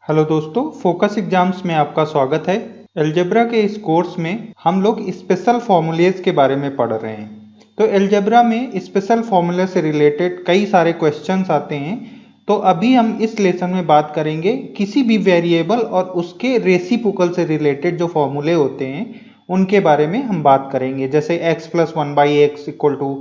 Hello दोस्तों, focus exams में आपका स्वागत है। अलजेब्रा के इस कोर्स में हम लोग स्पेशल फॉर्मूलेज के बारे में पढ़ रहे हैं। तो अलजेब्रा में स्पेशल फॉर्मूले से रिलेटेड कई सारे क्वेश्चंस आते हैं। तो अभी हम इस लेसन में बात करेंगे किसी भी वेरिएबल और उसके रेसिप्रोकल से रिलेटेड जो फॉर्मूले होते हैं उनके बारे में हम बात करेंगे। जैसे x plus 1/x equal to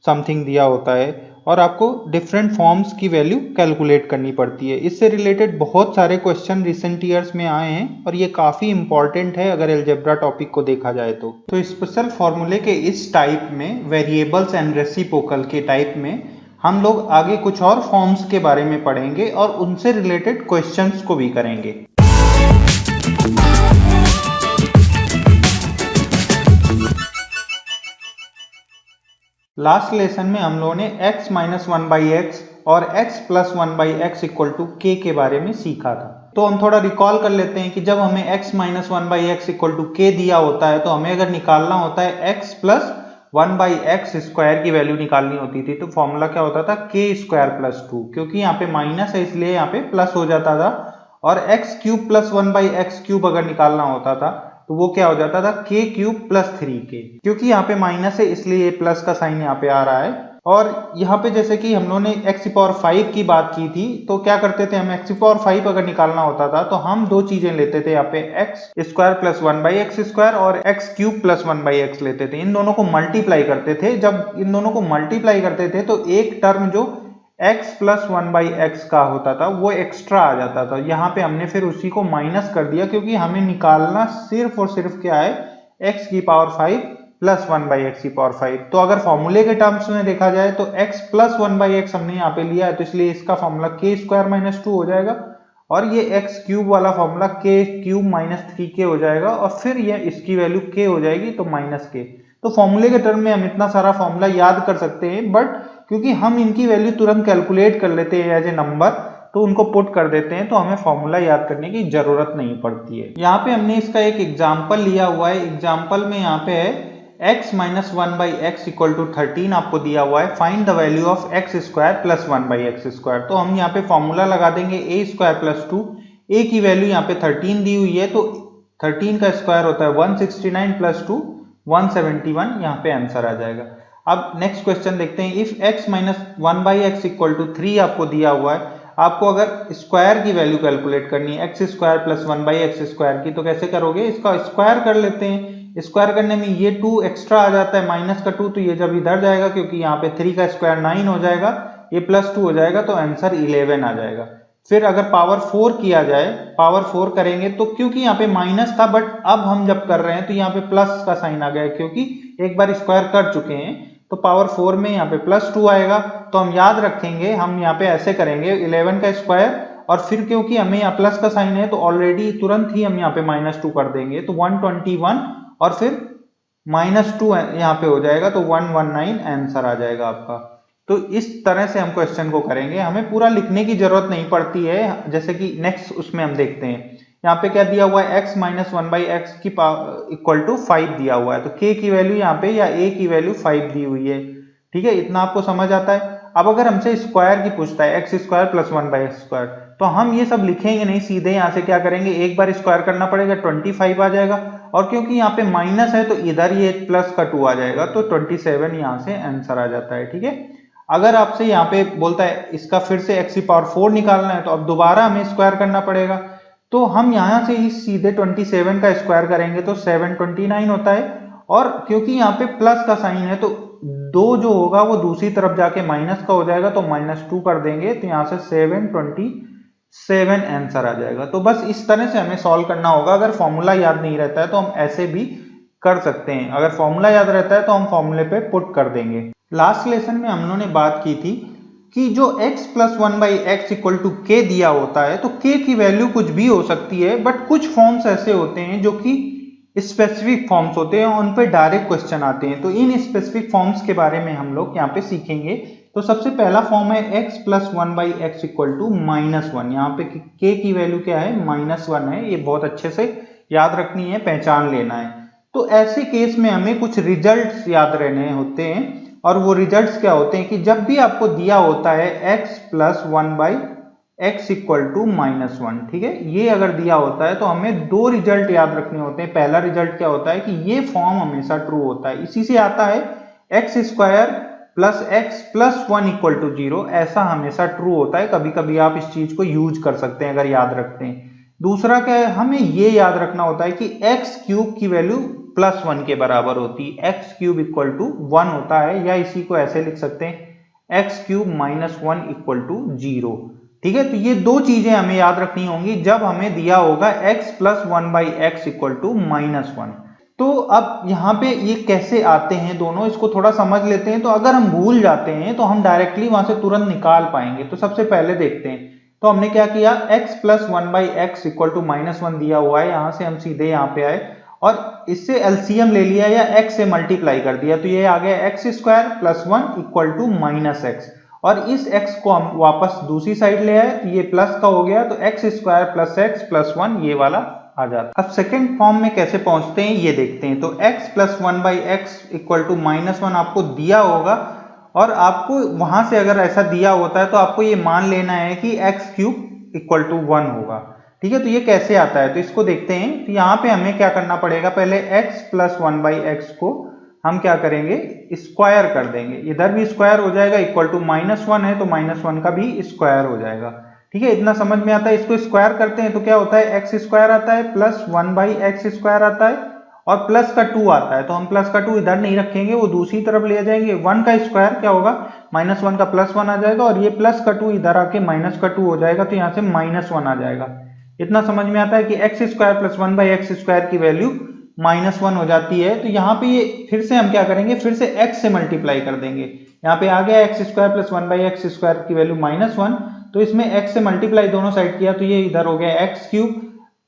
something दिया होता है और आपको डिफरेंट फॉर्म्स की वैल्यू कैलकुलेट करनी पड़ती है। इससे रिलेटेड बहुत सारे क्वेश्चन रिसेंट ईयर्स में आए हैं और ये काफ़ी इंपॉर्टेंट है अगर अलजेब्रा टॉपिक को देखा जाए तो स्पेशल फॉर्मूले के इस टाइप में वेरिएबल्स एंड रेसिप्रोकल के टाइप में हम लोग आगे कुछ और फॉर्म्स के बारे में पढ़ेंगे और उनसे रिलेटेड क्वेश्चंस को भी करेंगे। लास्ट लेसन में हम लोगों ने x माइनस 1/x और x plus 1/x equal to k के बारे में सीखा था। तो हम थोड़ा रिकॉल कर लेते हैं कि जब हमें x minus 1/x equal to k दिया होता है तो हमें अगर निकालना होता है x प्लस 1/x स्क्वायर की वैल्यू निकालनी होती थी। तो फॉर्मूला क्या होता था k स्क्वायर प्लस 2, क्योंकि यहाँ पे माइनस है इसलिए यहाँ पे प्लस हो जाता था। और x cube plus 1/x cube अगर निकालना होता था तो वो क्या हो जाता था k क्यूब प्लस 3k, क्योंकि यहाँ पे माइनस है इसलिए प्लस का साइन यहाँ पे आ रहा है। और यहाँ पे जैसे कि हम लोगों ने x पावर 5 की बात की थी तो क्या करते थे, हम x पावर 5 अगर निकालना होता था तो हम दो चीजें लेते थे यहाँ पे, x square plus 1/x square और x क्यूब प्लस 1/x लेते थे। इन दोनों को मल्टीप्लाई करते थे। जब इन दोनों को मल्टीप्लाई करते थे तो एक टर्म जो x प्लस 1/x का होता था वो एक्स्ट्रा आ जाता था। यहाँ पे हमने फिर उसी को माइनस कर दिया, क्योंकि हमें निकालना सिर्फ और सिर्फ क्या है, x की पावर 5 प्लस 1/x की पावर 5। तो अगर फॉर्मूले के टर्म्स में देखा जाए तो x प्लस 1/x हमने यहाँ पे लिया है, तो इसलिए इसका फॉर्मूला k स्क्वायर माइनस 2 हो जाएगा और ये x क्यूब वाला formula k cube minus 3k हो जाएगा और फिर ये इसकी वैल्यू k हो जाएगी तो माइनस k। तो फॉर्मूले के टर्म में हम इतना सारा फॉर्मूला याद कर सकते हैं, बट क्योंकि हम इनकी वैल्यू तुरंत कैलकुलेट कर लेते हैं एज ए नंबर तो उनको पुट कर देते हैं, तो हमें फॉर्मूला याद करने की जरूरत नहीं पड़ती है। यहाँ पे हमने इसका एक एग्जाम्पल लिया हुआ है। एग्जाम्पल में यहाँ पे है x minus 1/x equal to 13 आपको दिया हुआ है। Find the value of x square plus 1/x square. तो हम यहाँ पे फॉर्मूला लगा देंगे a स्क्वायर प्लस 2। a की वैल्यू यहाँ पे 13 दी हुई है तो 13 का स्क्वायर होता है 169 प्लस 2 171, यहाँ पे आंसर आ जाएगा। अब नेक्स्ट क्वेश्चन देखते हैं। If x minus 1/x equal to 3 आपको दिया हुआ है, आपको अगर स्क्वायर की वैल्यू कैलकुलेट करनी है x square plus 1/x square की, तो कैसे करोगे, इसका स्क्वायर कर लेते हैं। स्क्वायर करने में ये 2 एक्स्ट्रा आ जाता है, माइनस का 2, तो ये जब इधर जाएगा क्योंकि यहाँ पे 3 का स्क्वायर 9 हो जाएगा, ये प्लस 2 हो जाएगा तो आंसर 11 आ जाएगा। फिर अगर पावर 4 किया जाए, पावर 4 करेंगे तो क्योंकि यहाँ पे माइनस था बट अब हम जब कर रहे हैं तो यहाँ पे प्लस का साइन आ गया है, क्योंकि एक बार स्क्वायर कर चुके हैं तो पावर 4 में यहाँ पे प्लस 2 आएगा। तो हम याद रखेंगे, हम यहाँ पे ऐसे करेंगे 11 का स्क्वायर और फिर क्योंकि हमें यहाँ प्लस का साइन है तो ऑलरेडी तुरंत ही हम यहाँ पे माइनस 2 कर देंगे, तो 121 और फिर माइनस 2 यहाँ पे हो जाएगा तो 119 आंसर आ जाएगा आपका। तो इस तरह से हम क्वेश्चन को करेंगे, हमें पूरा लिखने की जरूरत नहीं पड़ती है। जैसे कि नेक्स्ट उसमें हम देखते हैं, यहाँ पे क्या दिया हुआ है, x माइनस 1/x की इक्वल टू 5 दिया हुआ है, तो k की वैल्यू यहाँ पे या a की वैल्यू 5 दी हुई है। ठीक है, इतना आपको समझ आता है। अब अगर हमसे स्क्वायर की पूछता है x square plus 1/x square, तो हम ये सब लिखेंगे नहीं, सीधे यहाँ से क्या करेंगे, एक बार स्क्वायर करना पड़ेगा, 25 आ जाएगा और क्योंकि यहाँ पे माइनस है तो इधर ये प्लस का 2 आ जाएगा तो 27 यहाँ से आंसर आ जाता है। ठीक है, अगर आपसे यहाँ पे बोलता है इसका फिर से x की पावर 4 निकालना है तो अब दोबारा हमें स्क्वायर करना पड़ेगा, तो हम यहाँ से ही सीधे 27 का स्क्वायर करेंगे तो 729 होता है और क्योंकि यहाँ पे प्लस का साइन है तो 2 जो होगा वो दूसरी तरफ जाके माइनस का हो जाएगा तो -2 कर देंगे तो यहाँ से 727 आंसर आ जाएगा। तो बस इस तरह से हमें सॉल्व करना होगा। अगर फॉर्मूला याद नहीं रहता है तो हम ऐसे भी कर सकते हैं, अगर फॉर्मूला याद रहता है तो हम फॉर्मूले पे पुट कर देंगे। लास्ट लेसन में हम लोगों ने बात की थी कि जो x plus 1/x equal to k दिया होता है तो k की वैल्यू कुछ भी हो सकती है, बट कुछ फॉर्म्स ऐसे होते हैं जो कि स्पेसिफिक फॉर्म्स होते हैं, उन पे डायरेक्ट क्वेश्चन आते हैं। तो इन स्पेसिफिक फॉर्म्स के बारे में हम लोग यहाँ पे सीखेंगे। तो सबसे पहला फॉर्म है x plus 1/x equal to -1। यहाँ पे k की वैल्यू क्या है, -1 है। ये बहुत अच्छे से याद रखनी है, पहचान लेना है। तो ऐसे केस में हमें कुछ रिजल्ट्स याद रहने होते हैं और वो रिजल्ट्स क्या होते हैं कि जब भी आपको दिया होता है x plus 1/x x equal to -1। ठीक है, ये अगर दिया होता है तो हमें दो रिजल्ट याद रखने होते हैं। पहला रिजल्ट क्या होता है कि ये फॉर्म हमेशा ट्रू होता है, इसी से आता है x square plus x plus 1 equal to 0, ऐसा हमेशा ट्रू होता है। कभी कभी आप इस चीज को यूज कर सकते हैं अगर याद रखते हैं। दूसरा क्या है, हमें ये याद रखना होता है कि x क्यूब की वैल्यू प्लस 1 के बराबर होती है, x क्यूब इक्वल टू 1 होता है, या इसी को ऐसे लिख सकते हैं x cube minus 1 equal to 0। ठीक है, तो ये दो चीजें हमें याद रखनी होंगी जब हमें दिया होगा x plus 1 by x equal to -1। तो अब यहाँ पे ये कैसे आते हैं दोनों, इसको थोड़ा समझ लेते हैं। तो अगर हम भूल जाते हैं तो हम डायरेक्टली वहां से तुरंत निकाल पाएंगे। तो सबसे पहले देखते हैं, तो हमने क्या किया, x plus 1 by x equal to -1 दिया हुआ है, यहां से हम सीधे यहाँ पे आए और इससे एलसीएम ले लिया या x से मल्टीप्लाई कर दिया, तो ये आ गया x square plus 1 equal to -x, और इस x को हम वापस दूसरी साइड ले आए तो ये प्लस का हो गया, तो x square plus x plus 1 ये वाला आ जाता है। अब सेकंड फॉर्म में कैसे पहुंचते हैं ये देखते हैं। तो x plus 1 by x equal to -1 आपको दिया होगा, और आपको वहां से अगर ऐसा दिया होता है तो आपको ये मान लेना है कि x क्यूब इक्वल टू 1 होगा। ठीक है, तो ये कैसे आता है तो इसको देखते हैं। तो यहाँ पे हमें क्या करना पड़ेगा, पहले x प्लस 1 बाई एक्स को हम क्या करेंगे, स्क्वायर कर देंगे, इधर भी स्क्वायर हो जाएगा, इक्वल टू -1 है तो -1 का भी स्क्वायर हो जाएगा। ठीक है, इतना समझ में आता है। इसको स्क्वायर करते हैं तो क्या होता है, एक्स स्क्वायर आता है प्लस 1 बाई एक्स स्क्वायर आता है, और प्लस का 2 आता है, तो हम प्लस का 2 इधर नहीं रखेंगे, वो दूसरी तरफ ले जाएंगे। 1 का स्क्वायर क्या होगा, -1 का प्लस 1 आ जाएगा, और ये प्लस का 2 इधर आके माइनस का 2 हो जाएगा, तो यहाँ से -1 आ जाएगा। इतना समझ में आता है कि x square plus 1 by x square की वैल्यू -1 हो जाती है। तो यहाँ पे ये फिर से हम क्या करेंगे, फिर से x से मल्टीप्लाई कर देंगे। यहाँ पे आ गया x square plus 1 by x square की वैल्यू -1, तो इसमें x से मल्टीप्लाई दोनों साइड किया तो ये इधर हो गया x cube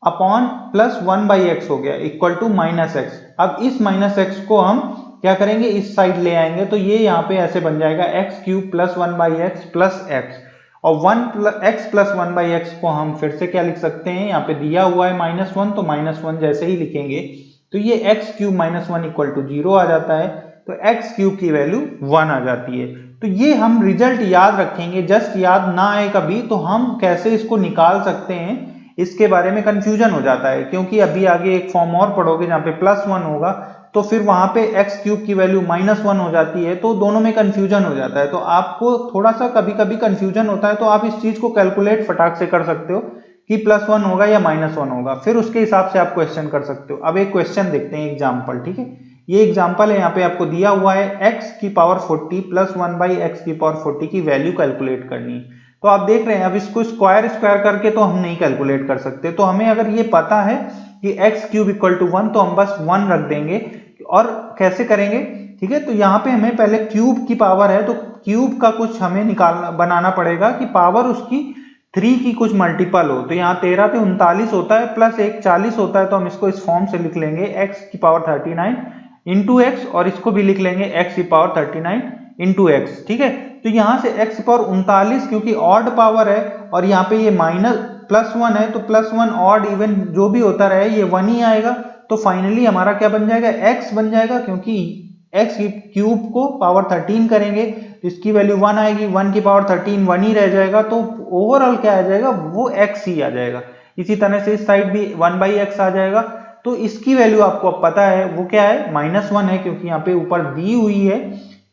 upon plus 1 by x हो गया इक्वल टू -x। अब इस -x को हम क्या करेंगे, इस साइड ले आएंगे, तो ये यहाँ पे ऐसे बन जाएगा x cube plus 1 by x plus x, और 1 प्लस 1 बाई एक्स को हम फिर से क्या लिख सकते हैं, यहाँ पे दिया हुआ है -1, तो -1 जैसे ही लिखेंगे तो ये एक्स क्यूब -1 इक्वल टू 0 आ जाता है, तो एक्स क्यूब की वैल्यू 1 आ जाती है। तो ये हम रिजल्ट याद रखेंगे, जस्ट याद ना आए कभी तो हम कैसे इसको निकाल सकते हैं इसके बारे में कंफ्यूजन हो जाता है, क्योंकि अभी आगे एक फॉर्म और पढ़ोगे जहाँ पे +1 होगा, तो फिर वहां पे एक्स क्यूब की वैल्यू -1 हो जाती है, तो दोनों में कंफ्यूजन हो जाता है। तो आपको थोड़ा सा कभी कभी कंफ्यूजन होता है, तो आप इस चीज को कैलकुलेट फटाक से कर सकते हो कि +1 होगा या -1 होगा, फिर उसके हिसाब से आप क्वेश्चन कर सकते हो। अब एक क्वेश्चन देखते हैं, एग्जाम्पल। ठीक है, ये एग्जाम्पल है, यहाँ पे आपको दिया हुआ है x की पावर 40 प्लस 1 बाई एक्स की पावर 40 की वैल्यू कैलकुलेट करनी है। तो आप देख रहे हैं, अब इसको स्क्वायर करके तो हम नहीं कैलकुलेट कर सकते, तो हमें अगर ये पता है कि एक्स क्यूब इक्वल टू 1, तो हम बस 1 रख देंगे। और कैसे करेंगे, ठीक है, तो यहाँ पे हमें पहले क्यूब की पावर है, तो क्यूब का कुछ हमें बनाना पड़ेगा कि पावर उसकी 3 की कुछ मल्टीपल हो। तो यहाँ 13 पे 39 होता है, प्लस 1 40 होता है, तो हम इसको इस फॉर्म से लिख लेंगे x की पावर 39 इंटू एक्स, और इसको भी लिख लेंगे x की पावर 39 इंटू एक्स। ठीक है, तो यहाँ से x की पावर 39 क्योंकि ऑड पावर है, और यहाँ पे ये +1 है, तो +1 ऑड इवन जो भी होता रहे ये 1 ही आएगा। तो फाइनली हमारा क्या बन जाएगा, x बन जाएगा, क्योंकि x की क्यूब को पावर 13 करेंगे तो इसकी वैल्यू 1 आएगी, 1 की पावर 13 1 ही रह जाएगा, तो ओवरऑल क्या आ जाएगा, वो x ही आ जाएगा। इसी तरह से इस साइड भी 1 बाई एक्स आ जाएगा, तो इसकी वैल्यू आपको अब पता है वो क्या है, -1 है, क्योंकि यहाँ पे ऊपर दी हुई है।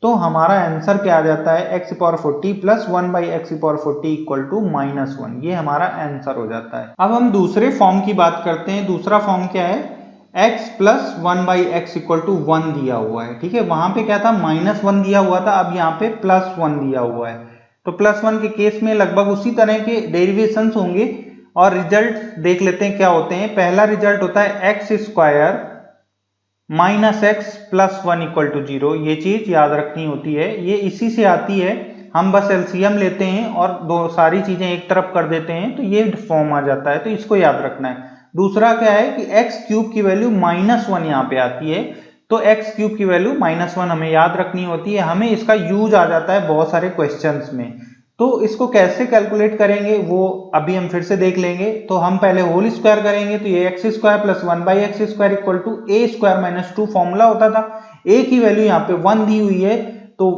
तो हमारा आंसर क्या आ जाता है, एक्स की पावर 40 प्लस 1 बाई एक्स की पावर 40 इक्वल टू -1, ये हमारा आंसर हो जाता है। अब हम दूसरे फॉर्म की बात करते हैं। दूसरा फॉर्म क्या है, x plus 1 by x equal to 1 दिया हुआ है। ठीक है, वहां पे क्या था, -1 दिया हुआ था, अब यहाँ पे +1 दिया हुआ है। तो +1 के केस में लगभग उसी तरह के डेरिवेशंस होंगे, और रिजल्ट देख लेते हैं क्या होते हैं। पहला रिजल्ट होता है x square minus x plus 1 equal to 0, ये चीज याद रखनी होती है, ये इसी से आती है। हम बस एलसीएम लेते हैं और दो सारी चीजें एक तरफ कर देते हैं, तो ये फॉर्म आ जाता है, तो इसको याद रखना है। दूसरा क्या है कि एक्स क्यूब की वैल्यू -1 यहाँ पे आती है, तो एक्स क्यूब की वैल्यू -1 हमें याद रखनी होती है। हमें इसका यूज आ जाता है बहुत सारे क्वेश्चंस में, तो इसको कैसे कैलकुलेट करेंगे वो अभी हम फिर से देख लेंगे। तो हम पहले होल स्क्वायर करेंगे, तो ये x square plus 1 by x square equal to a square minus 2 formula होता था। a की वैल्यू यहाँ पे 1 दी हुई है, तो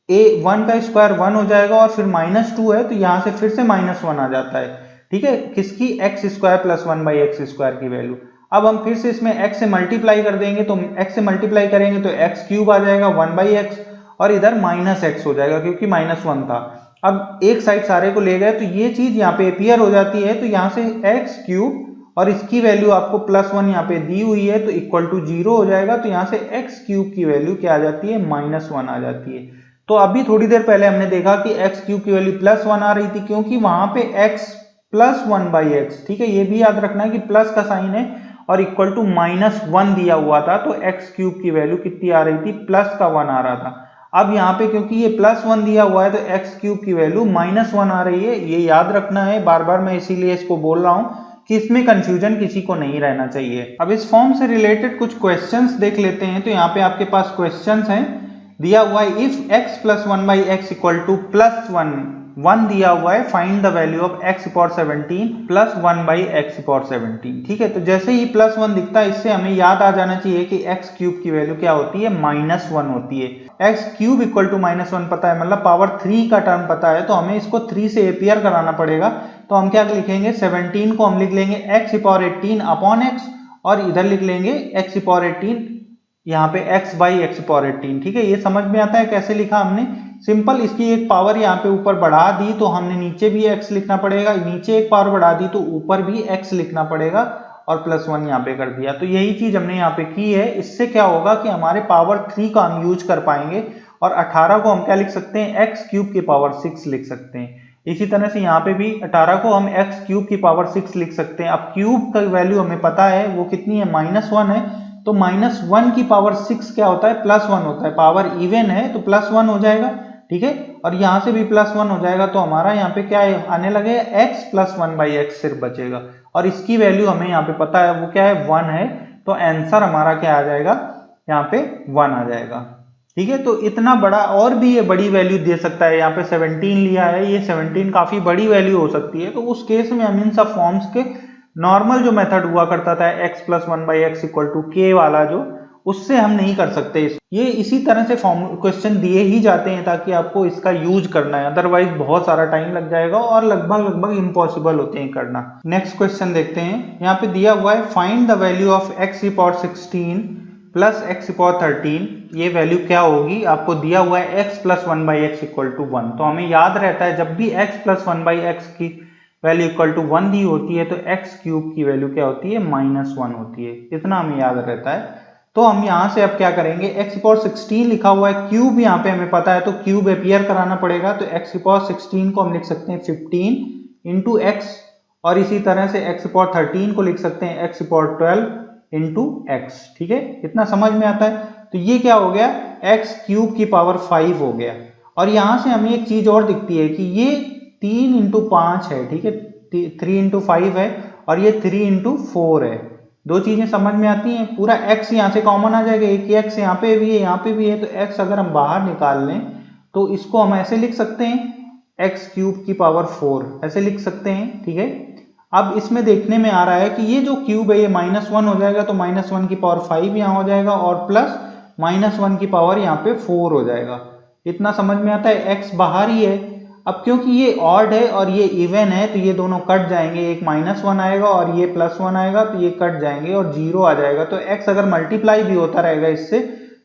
1 का स्क्वायर 1 हो जाएगा और फिर -2 है तो यहाँ से फिर से -1 आ जाता है। ठीक है, किसकी, x square plus 1/x square की वैल्यू। अब हम फिर से इसमें x से मल्टीप्लाई कर देंगे, तो x से मल्टीप्लाई करेंगे तो x क्यूब आ जाएगा 1/x और इधर -x हो जाएगा क्योंकि -1 था। अब एक साइड सारे को ले गए तो ये चीज यहाँ पे अपीयर हो जाती है, तो यहाँ से x क्यूब और इसकी वैल्यू आपको +1 यहाँ पे दी हुई है तो इक्वल टू 0 हो जाएगा, तो यहाँ से x क्यूब की वैल्यू क्या आ जाती है, -1 आ जाती है। तो अभी थोड़ी देर पहले हमने देखा कि x क्यूब की वैल्यू +1 आ रही थी क्योंकि वहां पे x प्लस 1/x, ठीक है, ये भी याद रखना है कि प्लस का साइन है और इक्वल टू -1 दिया हुआ था, तो x क्यूब की वैल्यू कितनी आ रही थी, +1 आ रहा था। अब यहाँ पे क्योंकि ये +1 दिया हुआ है तो x क्यूब की वैल्यू -1 आ रही है, ये याद रखना है, बार बार मैं इसीलिए इसको बोल रहा हूँ कि इसमें कंफ्यूजन किसी को नहीं रहना चाहिए। अब इस फॉर्म से रिलेटेड कुछ क्वेश्चंस देख लेते हैं। तो यहाँ पे आपके पास क्वेश्चंस हैं, दिया हुआ है if x plus 1/x equal to +1 दिया हुआ है, find the value of x power 17 plus 1/x power 17। ठीक है, तो जैसे ही +1 दिखता है इससे हमें याद आ जाना चाहिए कि x क्यूब की वैल्यू क्या होती है, -1 होती है। x क्यूब इक्वल टू -1 पता है, मतलब पावर 3 का टर्म पता है, तो हमें इसको 3 से अपीयर कराना पड़ेगा। तो हम क्या लिखेंगे, 17 को हम लिख लेंगे x पावर 18 अपॉन x और इधर लिख लेंगे x पावर 18 यहाँ पे x/x पावर 18। ठीक है, ये समझ में आता है कैसे लिखा हमने, सिंपल, इसकी एक पावर यहाँ पे ऊपर बढ़ा दी तो हमने नीचे भी x लिखना पड़ेगा, नीचे एक पावर बढ़ा दी तो ऊपर भी x लिखना पड़ेगा और +1 यहाँ पे कर दिया। तो यही चीज हमने यहाँ पे की है। इससे क्या होगा कि हमारे पावर 3 का हम यूज कर पाएंगे और 18 को हम क्या लिख सकते हैं, x क्यूब की पावर 6 लिख सकते हैं। इसी तरह से यहाँ पे भी 18 को हम x क्यूब की पावर 6 लिख सकते हैं। अब क्यूब का वैल्यू हमें पता है वो कितनी है, -1 है, तो -1 की पावर 6 क्या होता है, +1 होता है, पावर इवन है तो +1 हो जाएगा। ठीक है, और यहाँ से भी +1 हो जाएगा, तो हमारा यहाँ पे क्या आने लगे, x प्लस 1/x सिर्फ बचेगा और इसकी वैल्यू हमें यहाँ पे पता है वो क्या है, 1 है, तो आंसर हमारा क्या आ जाएगा, यहाँ पे 1 आ जाएगा। ठीक है, तो इतना बड़ा, और भी ये बड़ी वैल्यू दे सकता है, यहाँ पे 17 लिया है, ये 17 काफी बड़ी वैल्यू हो सकती है, तो उस केस में हम इन सब फॉर्म्स के नॉर्मल जो मेथड हुआ करता था x plus 1/x equal to k वाला, जो उससे हम नहीं कर सकते। ये इसी तरह से फॉर्म क्वेश्चन दिए ही जाते हैं ताकि आपको इसका यूज करना है, अदरवाइज बहुत सारा टाइम लग जाएगा और लगभग इम्पॉसिबल होते हैं करना। नेक्स्ट क्वेश्चन देखते हैं, यहाँ पे दिया हुआ है find the value of x की पावर 16 प्लस x की पावर 13। ये वैल्यू क्या होगी, आपको दिया हुआ है x plus 1/x equal to 1। तो हमें याद रहता है जब भी x प्लस 1/x की वैल्यू इक्वल टू 1 दी होती है तो x क्यूब की वैल्यू क्या होती है, -1 होती है, इतना हमें याद रहता है। तो हम यहाँ से अब क्या करेंगे, x की पावर 16 लिखा हुआ है, क्यूब यहाँ पे हमें पता है तो क्यूब अपीयर कराना पड़ेगा, तो x की पावर 16 को हम लिख सकते हैं 15 इंटू x और इसी तरह से x की पावर 13 को लिख सकते हैं x की पावर 12 इंटू x। ठीक है, इतना समझ में आता है। तो ये क्या हो गया, x क्यूब की पावर 5 हो गया। और यहाँ से हमें एक चीज और दिखती है कि ये 3 इंटू 5 है, ठीक है, 3 इंटू 5 है और ये 3 इंटू 4 है। दो चीजें समझ में आती हैं। पूरा x यहाँ से कॉमन आ जाएगा, एक x यहाँ पे भी है, यहाँ पे भी है, तो x अगर हम बाहर निकाल लें तो इसको हम ऐसे लिख सकते हैं x क्यूब की पावर 4, ऐसे लिख सकते हैं। ठीक है, अब इसमें देखने में आ रहा है कि ये जो क्यूब है ये -1 हो जाएगा, तो -1 की पावर 5 यहाँ हो जाएगा और प्लस -1 की पावर यहाँ पे 4 हो जाएगा। इतना समझ में आता है, x बाहर ही है। अब क्योंकि ये ऑड है और ये इवन है तो ये दोनों कट जाएंगे, एक -1 आएगा और ये +1 आएगा, तो ये कट जाएंगे और 0 आ जाएगा। तो x अगर मल्टीप्लाई भी होता रहेगा इससे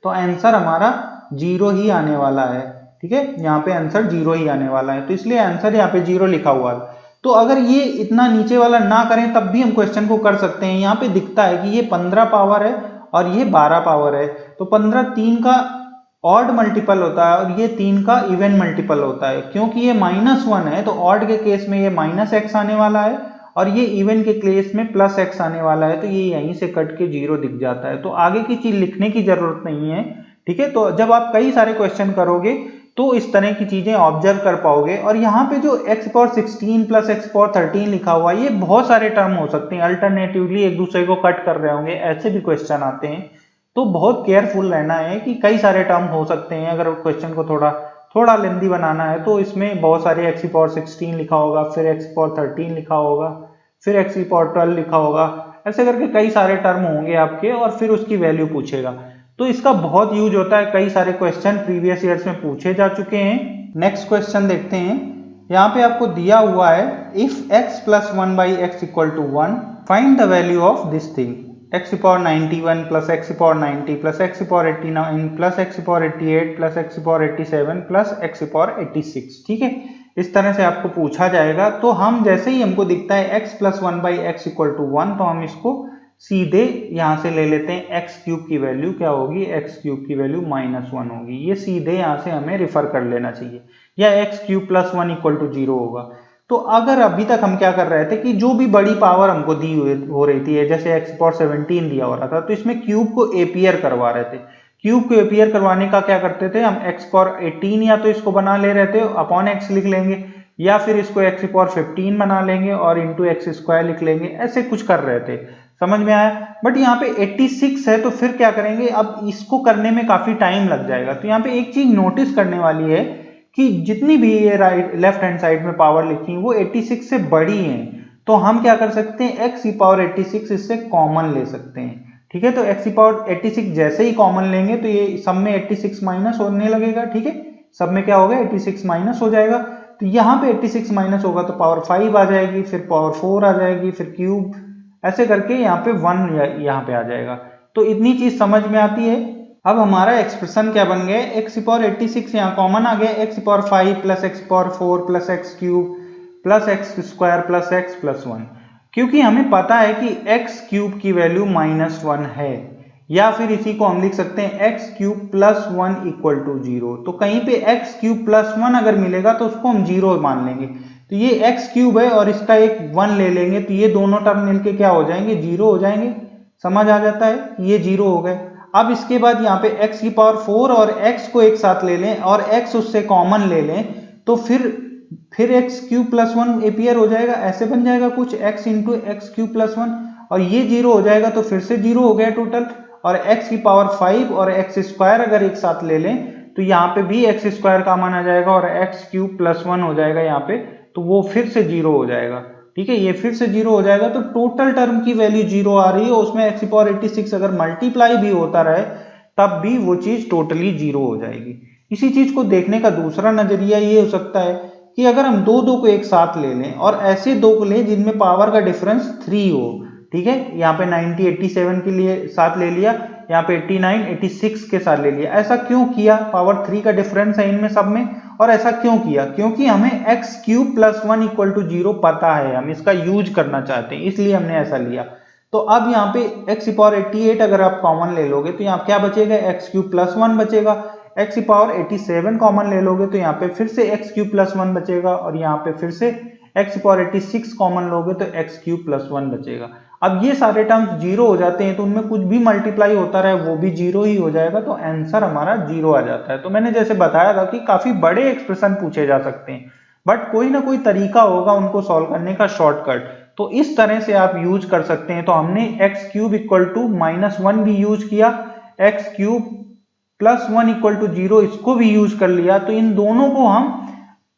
तो आंसर हमारा 0 ही आने वाला है। ठीक है, यहाँ पे आंसर 0 ही आने वाला है, तो इसलिए आंसर यहाँ पे 0 लिखा हुआ है। तो अगर ये इतना नीचे वाला ना करें तब भी हम क्वेश्चन को कर सकते हैं। यहाँ पे दिखता है कि ये 15 पावर है और ये 12 पावर है, तो 15 3 का ऑड मल्टीपल होता है और ये 3 का इवन मल्टीपल होता है। क्योंकि ये -1 है तो ऑड के केस में ये -x आने वाला है और ये इवन के केस में +x आने वाला है, तो ये यहीं से कट के 0 दिख जाता है। तो आगे की चीज लिखने की जरूरत नहीं है। ठीक है, तो जब आप कई सारे क्वेश्चन करोगे तो इस तरह की चीजें ऑब्जर्व कर पाओगे। और यहाँ पे जो x power 16 plus x power 13 लिखा हुआ है, ये बहुत सारे टर्म हो सकते हैं, अल्टरनेटिवली एक दूसरे को कट कर रहे होंगे, ऐसे भी क्वेश्चन आते हैं। तो बहुत केयरफुल रहना है कि कई सारे टर्म हो सकते हैं। अगर क्वेश्चन को थोड़ा लेंदी बनाना है तो इसमें बहुत सारे x की पावर 16 लिखा होगा, फिर x की पावर 13 लिखा होगा, फिर x की पावर 12 लिखा होगा, ऐसे करके कई सारे टर्म होंगे आपके और फिर उसकी वैल्यू पूछेगा। तो इसका बहुत यूज होता है, कई सारे क्वेश्चन प्रीवियस ईयर्स में पूछे जा चुके हैं। नेक्स्ट क्वेश्चन देखते हैं। यहाँ पे आपको दिया हुआ है if x plus 1 by x equal to 1 find the value of this thing, x की पावर 91 प्लस x की पावर 90 प्लस x की पावर 89 प्लस x की पावर 88 प्लस x की पावर 87 प्लस x की पावर 86। ठीक है, इस तरह से आपको पूछा जाएगा। तो हम जैसे ही हमको दिखता है x plus 1 by x equal to 1, तो हम इसको सीधे यहाँ से ले लेते हैं। एक्स क्यूब की वैल्यू क्या होगी, एक्स क्यूब की वैल्यू -1 होगी। ये सीधे यहाँ से हमें रेफर कर लेना चाहिए, या x cube plus 1 equal to 0 होगा। तो अगर अभी तक हम क्या कर रहे थे कि जो भी बड़ी पावर हमको दी हो रही थी, जैसे x पावर 17 दिया हो रहा था, तो इसमें क्यूब को एपियर करवा रहे थे। क्यूब को एपियर करवाने का क्या करते थे हम, x पावर 18 या तो इसको बना ले रहे थे, अपॉन x लिख लेंगे, या फिर इसको x की पावर 15 बना लेंगे और इंटू एक्स स्क्वायर लिख लेंगे। ऐसे कुछ कर रहे थे, समझ में आया। बट यहाँ पे 86 है, तो फिर क्या करेंगे, अब इसको करने में काफी टाइम लग जाएगा। तो यहाँ पे एक चीज नोटिस करने वाली है कि जितनी भी ये लेफ्ट हैंड साइड में पावर लिखी है वो 86 से बड़ी है। तो हम क्या कर सकते हैं, x की पावर 86 इससे कॉमन ले सकते हैं। ठीक है, तो x की पावर 86 जैसे ही कॉमन लेंगे तो ये सब में 86 माइनस होने लगेगा। ठीक है, सब में क्या होगा, 86 माइनस हो जाएगा। तो यहाँ पे 86 माइनस होगा तो पावर 5 आ जाएगी, फिर पावर 4 आ जाएगी, फिर क्यूब, ऐसे करके यहाँ पे 1 यहाँ पे आ जाएगा। तो इतनी चीज समझ में आती है। अब हमारा एक्सप्रेशन क्या बन गया, x की पावर 86 यहाँ कॉमन आ गया, x की पावर 5 प्लस x की power 4 plus x cube plus x square plus x plus 1। क्योंकि हमें पता है कि x क्यूब की वैल्यू -1 है, या फिर इसी को हम लिख सकते हैं x cube plus 1 equal to 0। तो कहीं पे x क्यूब प्लस 1 अगर मिलेगा तो उसको हम 0 मान लेंगे। तो ये x क्यूब है और इसका एक 1 ले लेंगे, तो ये दोनों टर्म मिलके क्या हो जाएंगे, 0 हो जाएंगे। समझ आ जाता है, ये 0 हो गए। अब इसके बाद यहाँ पे x की पावर 4 और x को एक साथ ले लें और x उससे कॉमन ले लें, तो फिर x क्यूब प्लस 1 एपियर हो जाएगा। ऐसे बन जाएगा कुछ x into x cube plus 1, और ये 0 हो जाएगा तो फिर से 0 हो गया टोटल। और x की पावर 5 और x स्क्वायर अगर एक साथ ले लें तो यहाँ पे भी x स्क्वायर कॉमन आ जाएगा और x क्यूब प्लस 1 हो जाएगा यहाँ पे, तो वो फिर से 0 हो जाएगा। ठीक है, ये फिर से 0 हो जाएगा। तो टोटल टर्म की वैल्यू 0 आ रही है, उसमें x की पावर 86 अगर मल्टीप्लाई भी होता रहे तब भी वो चीज टोटली 0 हो जाएगी। इसी चीज को देखने का दूसरा नजरिया ये हो सकता है कि अगर हम दो को एक साथ ले लें और ऐसे दो को लें जिनमें पावर का डिफरेंस 3 हो। ठीक है, यहाँ पे 90 87 के लिए साथ ले लिया, यहाँ पे 89 86 के साथ ले लिया। ऐसा क्यों किया, पावर 3 का डिफरेंस है इनमें सब में। और ऐसा क्यों किया, क्योंकि हमें x cube plus 1 equal to 0 पता है, हम इसका यूज करना चाहते हैं, इसलिए हमने ऐसा लिया। तो अब यहाँ पे x की पावर 88 अगर आप कॉमन ले लोगे तो यहाँ क्या बचेगा, x क्यूब प्लस 1 बचेगा। x की पावर 87 कॉमन ले लोगे तो यहाँ पे फिर से x क्यूब प्लस 1 बचेगा, और यहाँ पे फिर से x की पावर 86 कॉमन लोगे तो x क्यूब प्लस 1 बचेगा। अब ये सारे टर्म्स 0 हो जाते हैं, तो उनमें कुछ भी मल्टीप्लाई होता रहे वो भी 0 ही हो जाएगा, तो आंसर हमारा 0 आ जाता है। तो मैंने जैसे बताया था कि काफी बड़े एक्सप्रेशन पूछे जा सकते हैं, बट कोई ना कोई तरीका होगा उनको सॉल्व करने का, शॉर्टकट। तो इस तरह से आप यूज कर सकते हैं। तो हमने x क्यूब इक्वल टू -1 भी यूज किया, x cube plus 1 equal to 0 इसको भी यूज कर लिया। तो इन दोनों को हम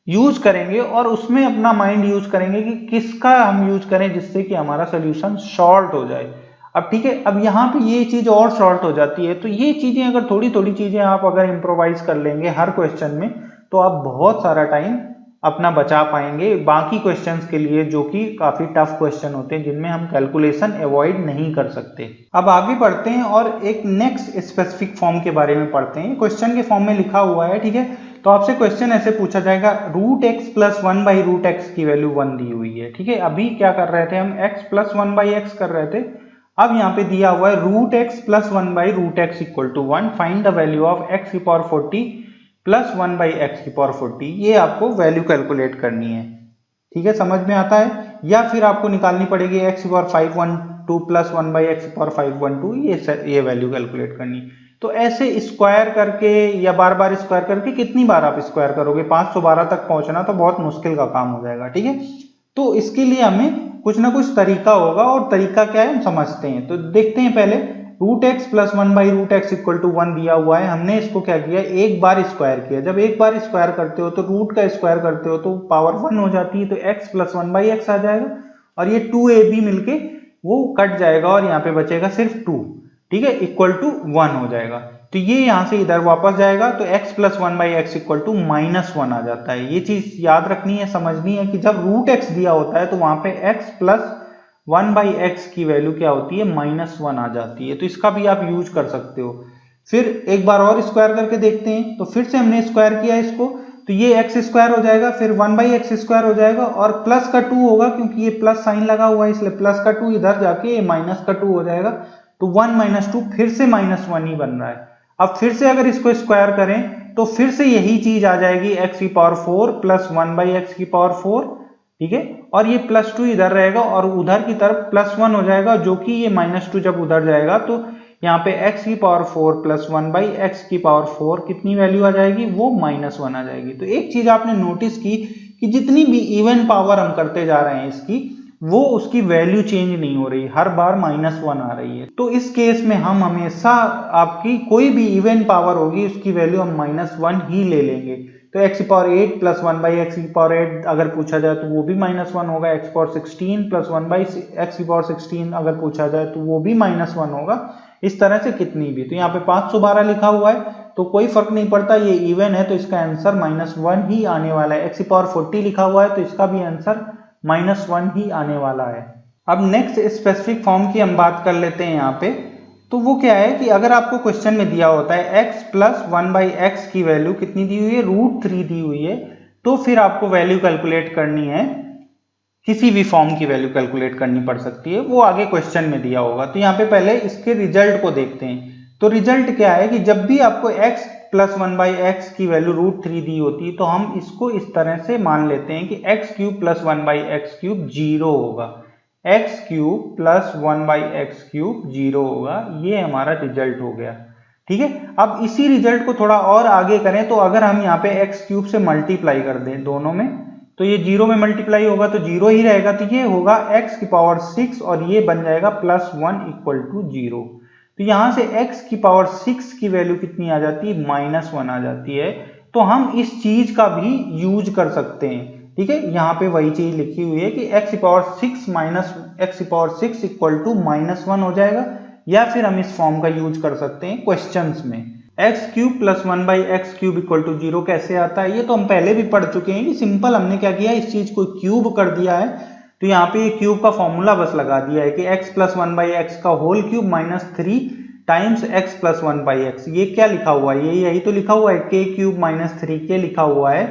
यूज करेंगे और उसमें अपना माइंड यूज करेंगे कि किसका हम यूज करें जिससे कि हमारा सोल्यूशन शॉर्ट हो जाए। अब ठीक है, अब यहाँ पे ये चीज और शॉर्ट हो जाती है। तो ये चीजें अगर थोड़ी थोड़ी चीजें आप अगर इम्प्रोवाइज कर लेंगे हर क्वेश्चन में, तो आप बहुत सारा टाइम अपना बचा पाएंगे बाकी क्वेश्चंस के लिए, जो कि काफी टफ क्वेश्चन होते हैं जिनमें हम कैलकुलेशन अवॉइड नहीं कर सकते। अब आगे बढ़ते हैं और एक नेक्स्ट स्पेसिफिक फॉर्म के बारे में पढ़ते हैं। क्वेश्चन के फॉर्म में लिखा हुआ है, ठीक है। तो आपसे क्वेश्चन ऐसे पूछा जाएगा, root x plus 1 by root x की वैल्यू 1 दी हुई है। ठीक है, अभी क्या कर रहे थे हम, x प्लस 1 बाई एक्स कर रहे थे। अब यहाँ पे दिया हुआ है root x plus 1 by root x equal to 1, find the value of x की पावर 40 प्लस 1 बाई एक्स की पावर 40। ये आपको वैल्यू कैलकुलेट करनी है। ठीक है, समझ में आता है। या फिर आपको निकालनी पड़ेगी x की पावर 512 प्लस 1 बाई एक्स की पावर 512, ये वैल्यू कैलकुलेट करनी। तो ऐसे स्क्वायर करके या बार बार स्क्वायर करके, कितनी बार आप स्क्वायर करोगे, 512 तक पहुंचना तो बहुत मुश्किल का काम हो जाएगा। ठीक है, तो इसके लिए हमें कुछ ना कुछ तरीका होगा, और तरीका क्या है हम समझते हैं। तो देखते हैं पहले, root x plus 1 by root x equal to 1 दिया हुआ है। हमने इसको क्या किया, एक बार स्क्वायर किया। जब एक बार स्क्वायर करते हो तो रूट का स्क्वायर करते हो तो पावर 1 हो जाती है, तो x प्लस 1 बाई एक्स आ जाएगा, और ये 2ab मिलके वो कट जाएगा और यहाँ पे बचेगा सिर्फ 2। ठीक है, इक्वल टू 1 हो जाएगा। तो ये यहां से इधर वापस जाएगा तो x plus 1/x equal to -1 आ जाता है। ये चीज याद रखनी है, समझनी है कि जब रूट x दिया होता है तो वहां पे x प्लस 1/x की वैल्यू क्या होती है, -1 आ जाती है। तो इसका भी आप यूज कर सकते हो। फिर एक बार और स्क्वायर करके देखते हैं, तो फिर से हमने स्क्वायर किया इसको, तो ये x स्क्वायर हो जाएगा, फिर 1/x स्क्वायर हो जाएगा और प्लस का 2 होगा, क्योंकि ये प्लस साइन लगा हुआ है इसलिए प्लस का 2 इधर जाके माइनस का 2 हो जाएगा। तो 1 - 2 फिर से -1 ही बन रहा है। अब फिर से अगर इसको स्क्वायर करें तो फिर से यही चीज आ जाएगी, x⁴ प्लस 1/x⁴, ठीक है, और ये +2 इधर रहेगा और उधर की तरफ +1 हो जाएगा, जो कि ये -2 जब उधर जाएगा तो यहाँ पे x⁴ प्लस 1/x⁴ कितनी वैल्यू आ जाएगी, वो -1 आ जाएगी। तो एक चीज आपने नोटिस की कि जितनी भी इवन पावर हम करते जा रहे हैं इसकी, वो उसकी वैल्यू चेंज नहीं हो रही, हर बार -1 आ रही है। तो इस केस में हम हमेशा आपकी कोई भी इवन पावर होगी उसकी वैल्यू हम -1 ही ले लेंगे। तो x⁴ प्लस 1/x⁴ अगर पूछा जाए तो वो भी -1 होगा, x⁴ प्लस 1/x⁴ अगर पूछा जाए तो वो भी -1 होगा। इस तरह से कितनी भी, तो यहाँ पे 512 लिखा हुआ है तो कोई फर्क नहीं पड़ता, ये इवन है तो इसका आंसर -1 ही आने वाला है। x⁴40 लिखा हुआ है तो इसका भी आंसर -1 ही आने वाला है। अब नेक्स्ट स्पेसिफिक फॉर्म की हम बात कर लेते हैं यहाँ पे। तो वो क्या है कि अगर आपको क्वेश्चन में दिया होता है x प्लस 1/x की वैल्यू कितनी दी हुई है, √3 दी हुई है, तो फिर आपको वैल्यू कैलकुलेट करनी है, किसी भी फॉर्म की वैल्यू कैलकुलेट करनी पड़ सकती है, वो आगे क्वेश्चन में दिया होगा। तो यहाँ पे पहले इसके रिजल्ट को देखते हैं। तो रिजल्ट क्या है कि जब भी आपको x प्लस 1/x की वैल्यू √3 दी होती है तो हम इसको इस तरह से मान लेते हैं कि x³ प्लस 1/x³ 0 होगा, x³ प्लस 1/x³ 0 होगा। ये हमारा रिजल्ट हो गया, ठीक है। अब इसी रिजल्ट को थोड़ा और आगे करें, तो अगर हम यहाँ पे x³ से मल्टीप्लाई कर दें दोनों में, तो ये 0 में मल्टीप्लाई होगा तो 0 ही रहेगा, तो ये होगा x⁴ और ये बन जाएगा +1 = 0। तो यहां से x⁴ की वैल्यू कितनी आ जाती है, -1 आ जाती है। तो हम इस चीज का भी यूज कर सकते हैं, ठीक है। यहाँ पे वही चीज लिखी हुई है कि x⁴ minus x⁴ equal to -1 हो जाएगा, या फिर हम इस फॉर्म का यूज कर सकते हैं क्वेश्चंस में। x³ plus 1/x³ equal to 0 कैसे आता है, ये तो हम पहले भी पढ़ चुके हैं कि सिंपल हमने क्या किया, इस चीज को क्यूब कर दिया है। तो यहाँ पे क्यूब का फॉर्मूला बस लगा दिया है कि x प्लस 1/x का whole cube -3 times x plus 1/x। ये क्या लिखा हुआ है, यही तो लिखा हुआ है, k³ - 3k लिखा हुआ है,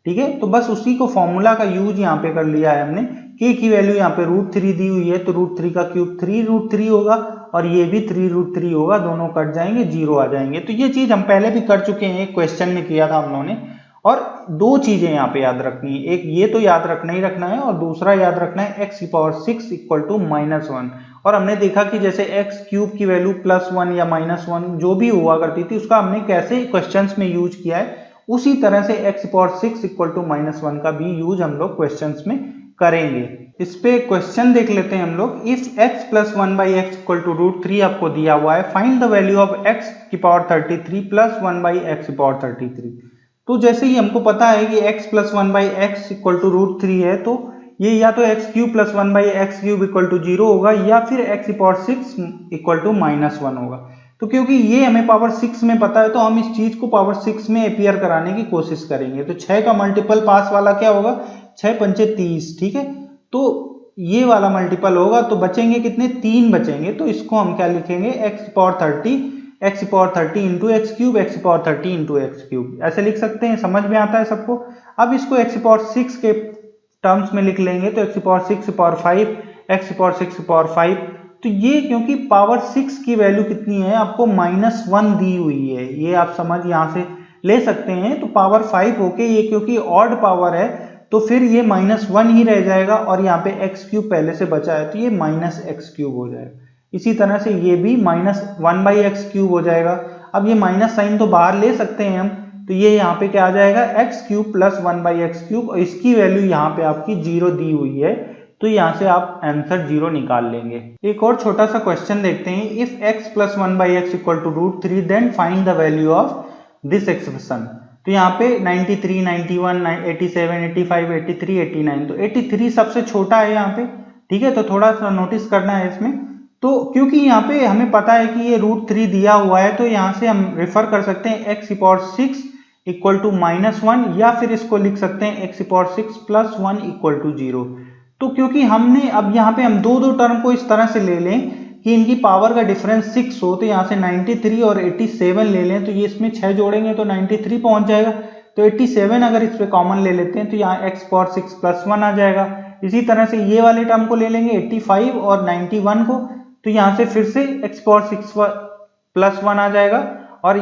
ठीक है। तो बस उसी को फॉर्मूला का यूज यहाँ पे कर लिया है हमने। k की वैल्यू यहाँ पे √3 दी हुई है, तो √3 का क्यूब 3√3 होगा और ये भी 3√3 होगा, दोनों कट जाएंगे, 0 आ जाएंगे। तो ये चीज हम पहले भी कर चुके हैं, एक क्वेश्चन में किया था हम लोगों ने। और दो चीजें यहाँ पे याद रखनी है, एक ये तो याद रखना ही रखना है, और दूसरा याद रखना है x⁴ इक्वल टू -1। और हमने देखा कि जैसे x³ की वैल्यू +1 या -1 जो भी हुआ करती थी, उसका हमने कैसे क्वेश्चंस में यूज किया है, उसी तरह से x⁴ इक्वल टू -1 का भी यूज हम लोग क्वेश्चंस में करेंगे। इस पे क्वेश्चन देख लेते हैं हम लोग। If x plus 1/x equal to √3 आपको दिया हुआ है, find the value of x⁵33 plus 1/x⁵33। तो जैसे ही हमको पता है कि x plus 1/x equal to √3 है, तो ये या तो x³ plus 1/x³ equal to 0 होगा, या फिर x⁴ इक्वल टू -1 होगा। तो क्योंकि ये हमें पावर 6 में पता है, तो हम इस चीज को पावर 6 में अपीयर कराने की कोशिश करेंगे। तो 6 का मल्टीपल पास वाला क्या होगा, 6 × 5 = 30, ठीक है। तो ये वाला मल्टीपल होगा, तो बचेंगे कितने, 3 बचेंगे। तो इसको हम क्या लिखेंगे, x⁴30 into x³ into x³, ऐसे लिख सकते हैं, समझ में आता है सबको। अब इसको x⁴ के टर्म्स में लिख लेंगे, तो x⁴5 x⁴5। तो ये क्योंकि पावर 6 की वैल्यू कितनी है, आपको -1 दी हुई है, ये आप समझ यहां से ले सकते हैं। तो पावर 5 होके ये क्योंकि ऑड पावर है, तो फिर ये -1 ही रह जाएगा, और यहाँ पे x³ पहले से बचा है, तो ये -x³ हो जाएगा। इसी तरह से ये भी -1/x³ हो जाएगा। अब ये माइनस साइन तो बाहर ले सकते हैं हम, तो ये यहाँ पे क्या आ जाएगा, x³ प्लस 1/x³, और इसकी वैल्यू यहाँ पे आपकी 0 दी हुई है, तो यहाँ से आप आंसर 0 निकाल लेंगे। एक और छोटा सा क्वेश्चन देखते हैं। If x plus 1/x equal to √3 then find the value of this expression. तो यहाँ पे 93, 91, 87, 85, 83, 89, तो 83 सबसे छोटा है यहाँ पे, ठीक है। तो थोड़ा सा नोटिस करना है इसमें। तो क्योंकि यहाँ पे हमें पता है कि ये √3 दिया हुआ है, तो यहाँ से हम रेफर कर सकते हैं x⁴ इक्वल टू -1, या फिर इसको लिख सकते हैं x⁴ + 1 इक्वल टू 0। तो क्योंकि हमने अब यहाँ पे हम दो टर्म को इस तरह से ले लें कि इनकी पावर का डिफरेंस 6 हो, तो यहाँ से 93 और 87 ले लें, तो ये इसमें 6 जोड़ेंगे तो 93 पहुंच जाएगा। तो 87 अगर इस पे कॉमन ले लेते हैं तो यहाँ x⁴ + 1 आ जाएगा। इसी तरह से ये वाले टर्म को ले लेंगे 85 और 91 को, तो यहाँ से फिर से x⁴ + 1 आ जाएगा, और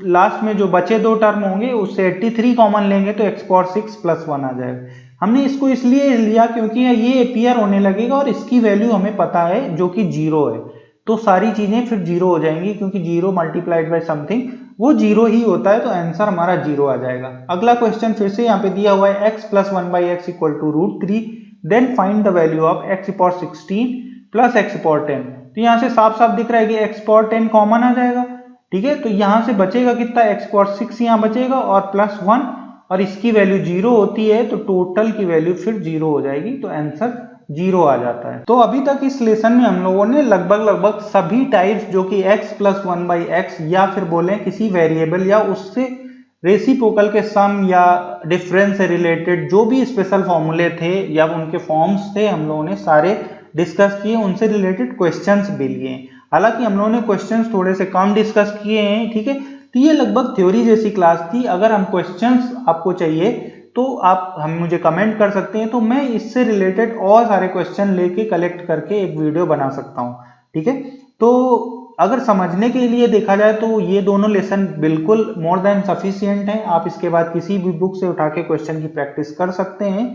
लास्ट में जो बचे दो टर्म होंगे उससे 83 कॉमन लेंगे तो x⁴ + 1 आ जाएगा। हमने इसको इसलिए लिया क्योंकि ये अपीयर होने लगेगा और इसकी वैल्यू हमें पता है जो कि 0 है, तो सारी चीजें फिर 0 हो जाएंगी, क्योंकि 0 मल्टीप्लाइड बाय समथिंग वो 0 ही होता है, तो आंसर हमारा 0 आ जाएगा। अगला क्वेश्चन फिर से यहाँ पे दिया हुआ है x + 1/x equal to √3, then find the value of x⁴ 16 + x⁴ 10। तो यहाँ से साफ साफ दिख रहा है कि x⁴ 10 कॉमन आ जाएगा, ठीक है। तो यहाँ से बचेगा कितना, x⁴ 6 यहाँ बचेगा और +1, और इसकी वैल्यू 0 होती है तो टोटल की वैल्यू फिर 0 हो जाएगी, तो आंसर 0 आ जाता है। तो अभी तक इस लेसन में हम लोगों ने लगभग सभी टाइप्स जो कि x + 1/x या फिर बोले किसी वेरिएबल या उससे रेसिप्रोकल के सम या डिफरेंस से रिलेटेड जो भी स्पेशल फॉर्मूले थे या उनके फॉर्म्स थे, हम लोगों ने सारे डिस्कस किए, उनसे रिलेटेड क्वेश्चंस भी लिए। हालांकि हम लोगों ने क्वेश्चंस थोड़े से कम डिस्कस किए हैं, ठीक है। तो ये लगभग थ्योरी जैसी क्लास थी। अगर हम क्वेश्चंस आपको चाहिए तो आप हम मुझे कमेंट कर सकते हैं, तो मैं इससे रिलेटेड और सारे क्वेश्चन लेके कलेक्ट करके एक वीडियो बना सकता हूँ, ठीक है। तो अगर समझने के लिए देखा जाए तो ये दोनों लेसन बिल्कुल मोर देन सफिशिएंट हैं। आप इसके बाद किसी भी बुक से उठा के क्वेश्चन की प्रैक्टिस कर सकते हैं,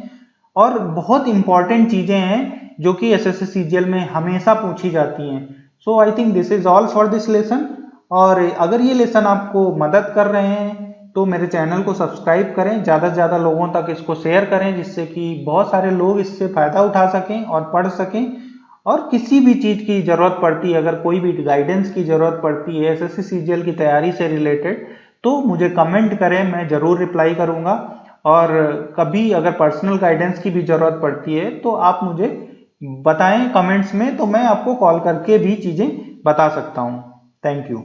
और बहुत इंपॉर्टेंट चीजें हैं जो कि एसएससी सीजीएल में हमेशा पूछी जाती हैं। So I think this is all for this lesson. और अगर ये लेसन आपको मदद कर रहे हैं तो मेरे चैनल को सब्सक्राइब करें, ज़्यादा से ज़्यादा लोगों तक इसको शेयर करें, जिससे कि बहुत सारे लोग इससे फ़ायदा उठा सकें और पढ़ सकें। और किसी भी चीज़ की ज़रूरत पड़ती है, अगर कोई भी गाइडेंस की ज़रूरत पड़ती है एसएससी सीजीएल की तैयारी से रिलेटेड, तो मुझे कमेंट करें, मैं ज़रूर रिप्लाई करूँगा। और कभी अगर पर्सनल गाइडेंस की भी ज़रूरत पड़ती है तो आप मुझे बताएं कमेंट्स में, तो मैं आपको कॉल करके भी चीज़ें बता सकता हूँ। Thank you.